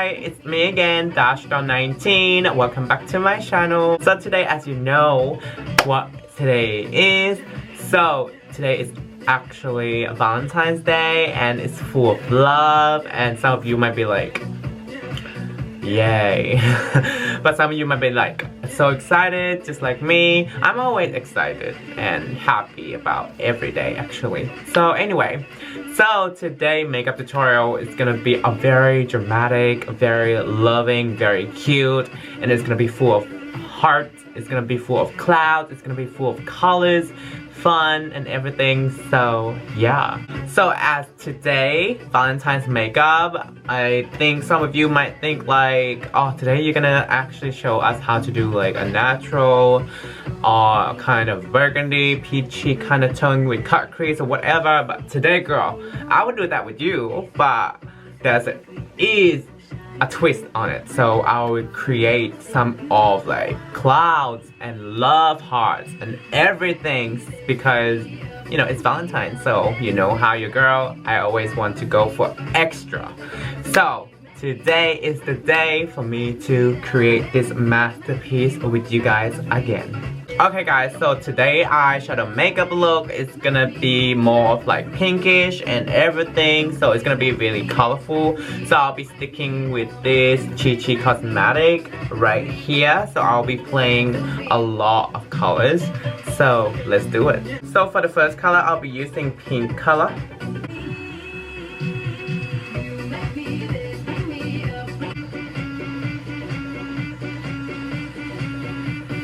Hi, it's me again, Dash19. Welcome back to my channel. So today, as you know what today is, so today is actually Valentine's Day and it's full of love, and some of you might be like, yay. But some of you might be like so excited, just like me. I'm always excited and happy about every day actually. So anyway, so today makeup tutorial is gonna be a very dramatic, very loving, very cute, and it's gonna be full of hearts, it's gonna be full of clouds, it's gonna be full of colors, fun and everything. So yeah, so as today Valentine's makeup, I think some of you might think like, oh, today you're gonna actually show us how to do like a natural or kind of burgundy peachy kind of tone with cut crease or whatever. But today, girl, I would do that with you, but there is a twist on it. So I will create some of like clouds and love hearts and everything, because you know it's Valentine's, so you know how your girl, I always want to go for extra. So today is the day for me to create this masterpiece with you guys again. Okay guys, so today eyeshadow makeup look is gonna be more of like pinkish and everything, so it's gonna be really colorful. So I'll be sticking with this Chi cosmetic right here, so I'll be playing a lot of colors, so let's do it. So for the first color, I'll be using pink color.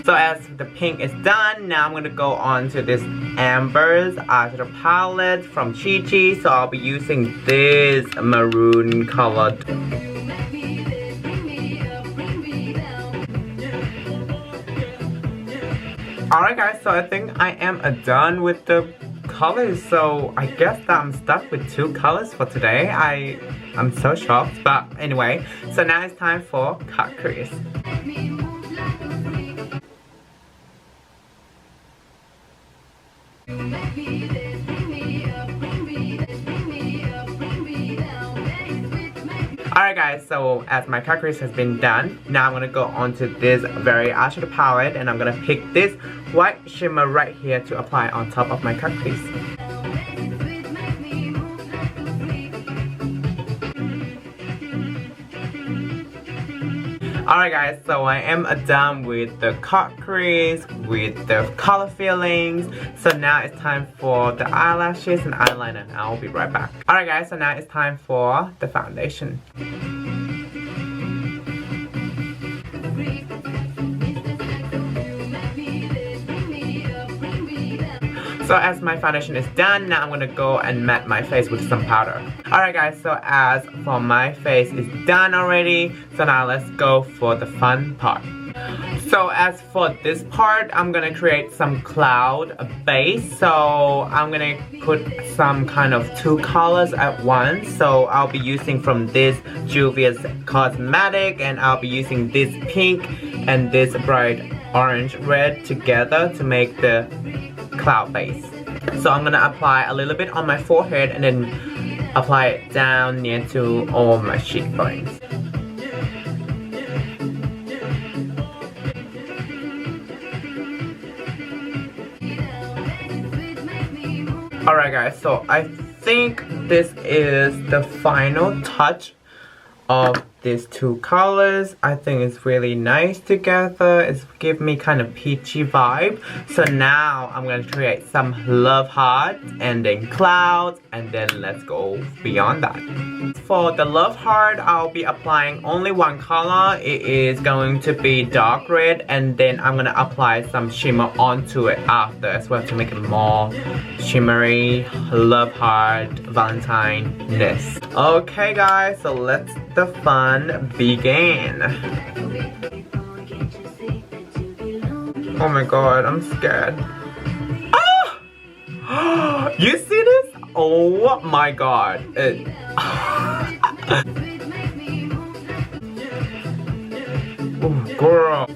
So as the pink is done, now I'm going to go on to this Amber's eyeshadow palette from Chi. So I'll be using this maroon colored. Alright guys, so I think I am done with the colors. So I guess that I'm stuck with 2 colors for today. I'm so shocked, but anyway. So now it's time for cut crease. Alright guys, so as my cut crease has been done, now I'm gonna go on to this very eyeshadow palette and I'm gonna pick this white shimmer right here to apply on top of my cut crease. Alright guys, so I am done with the cut crease, with the color fillings. So now it's time for the eyelashes and eyeliner, and I'll be right back. Alright guys, so now it's time for the foundation. So as my foundation is done, now I'm gonna go and matte my face with some powder. Alright guys, so as for my face is done already, so now let's go for the fun part. So as for this part, I'm gonna create some cloud base. So I'm gonna put some kind of 2 colors at once. So I'll be using from this Juvia's cosmetic, and I'll be using this pink and this bright orange red together to make the cloud base. So I'm gonna apply a little bit on my forehead and then apply it down near to all my cheekbones. Alright guys, so I think this is the final touch of these 2 colors. I think it's really nice together. It's give me kind of peachy vibe. So now I'm going to create some love heart and then clouds, and then let's go beyond that. For the love heart, I'll be applying only 1 color. It is going to be dark red, and then I'm going to apply some shimmer onto it after as well to make it more shimmery love heart Valentine-ness. Okay guys, so let's the fun begin. Oh my god, I'm scared. Ah! You see this? Oh my god. Oh girl.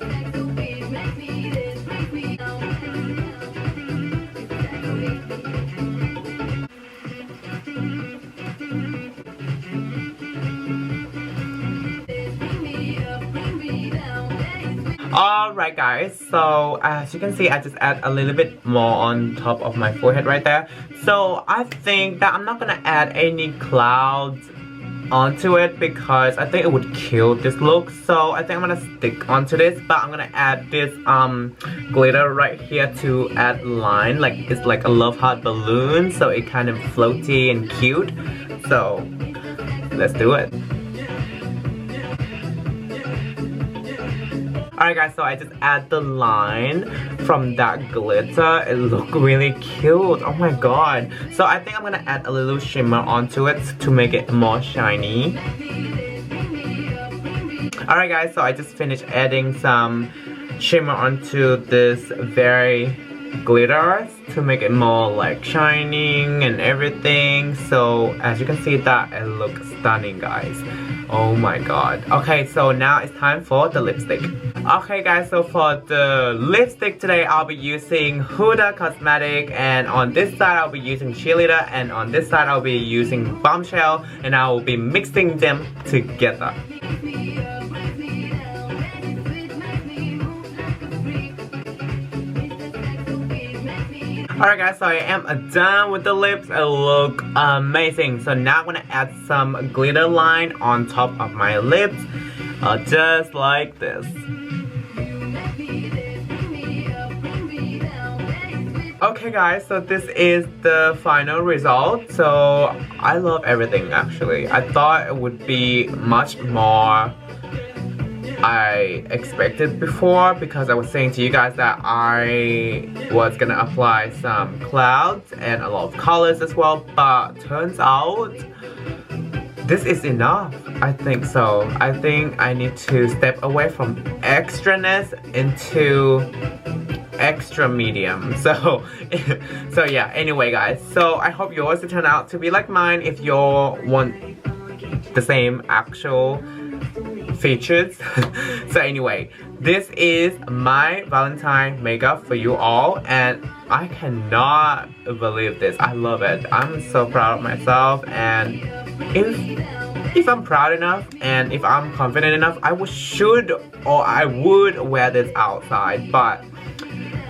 Alright guys, so as you can see, I just add a little bit more on top of my forehead right there. So I think that I'm not gonna add any clouds onto it because I think it would kill this look. So I think I'm gonna stick onto this, but I'm gonna add this glitter right here to add line. Like it's like a love heart balloon, so it kind of floaty and cute. So let's do it. Alright guys, so I just add the line from that glitter. It look really cute. Oh my god. So I think I'm gonna add a little shimmer onto it to make it more shiny. Alright guys, so I just finished adding some shimmer onto this very glitter to make it more like shining and everything. So as you can see that it looks stunning guys. Oh my god. Okay, so now it's time for the lipstick. Okay guys, so for the lipstick today I'll be using Huda Cosmetic, and on this side I'll be using Cheerleader, and on this side I'll be using Bombshell, and I will be mixing them together. Alright guys, so I am done with the lips. It look amazing. So now I'm gonna add some glitter line on top of my lips, just like this. Okay guys, so this is the final result. So I love everything actually. I thought it would be much more I expected before, because I was saying to you guys that I was gonna apply some clouds and a lot of colors as well, but turns out this is enough. I think so. I think I need to step away from extraness into extra medium. So yeah, anyway guys, so I hope yours will turn out to be like mine if you want the same actual features. So anyway, this is my Valentine makeup for you all, and I cannot believe this. I love it. I'm so proud of myself, and if I'm proud enough and if I'm confident enough, I would wear this outside, but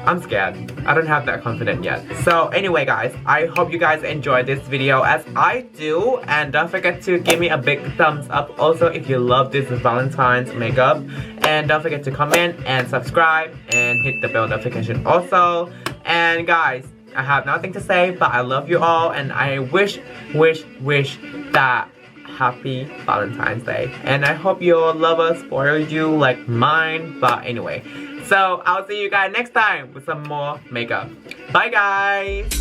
I'm scared. I don't have that confidence yet. So anyway guys, I hope you guys enjoyed this video as I do, and don't forget to give me a big thumbs up also if you love this Valentine's makeup, and don't forget to comment and subscribe and hit the bell notification also. And guys, I have nothing to say, but I love you all, and I wish that happy Valentine's Day, and I hope your lover spoiled you like mine. But anyway, so I'll see you guys next time with some more makeup. Bye guys!